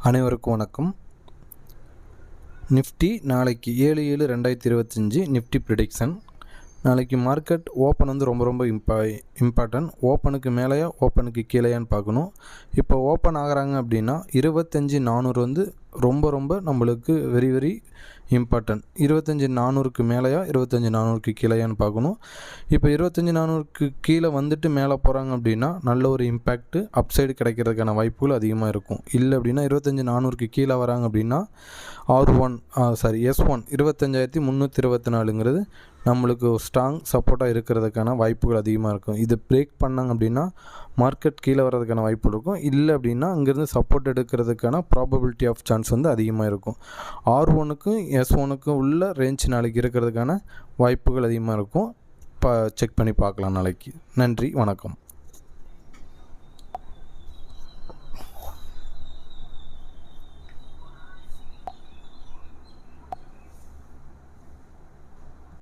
அனைவருக்கும் வணக்கம். நிஃப்டி நாளைக்கு 7/7/2025 நிஃப்டி ப்ரிடிக்ஷன். நாளைக்கு மார்க்கெட் ஓப்பன் வந்து ரொம்ப இம்பார்ட்டன்ட். ஓப்பனுக்கு மேலேயா ஓப்பனுக்கு கீழேயான்னு பார்க்கணும். இப்போ ஓப்பன் ஆகிறாங்க அப்படின்னா 25,400 வந்து ரொம்ப நம்மளுக்கு வெரி இம்பார்ட்டன்ட். 25,400க்கு மேலேயா 25,400க்கு கீழேயான்னு பார்க்கணும். இப்போ 25,400க்கு கீழே வந்துட்டு மேலே போகிறாங்க அப்படின்னா நல்ல ஒரு இம்பேக்ட்டு அப்சைடு கிடைக்கிறதுக்கான வாய்ப்புகள் அதிகமாக இருக்கும். இல்லை அப்படின்னா 25,400க்கு கீழே வராங்க அப்படின்னா S1 25,324ங்கிறது நம்மளுக்கு ஸ்ட்ராங் சப்போர்ட்டாக இருக்கிறதுக்கான வாய்ப்புகள் அதிகமாக இருக்கும். இது பிரேக் பண்ணாங்க அப்படின்னா மார்க்கெட் கீழே வர்றதுக்கான வாய்ப்பு இருக்கும். இல்லை அப்படின்னா அங்கேருந்து சப்போர்ட் எடுக்கிறதுக்கான ப்ராபபிலிட்டி ஆஃப் சான்ஸ் வந்து அதிகமாக இருக்கும். R1க்கும் S1க்கும் உள்ள ரேஞ்ச் நாளைக்கு இருக்கிறதுக்கான வாய்ப்புகள் அதிகமாக இருக்கும். செக் பண்ணி பார்க்கலாம் நாளைக்கு. நன்றி, வணக்கம்.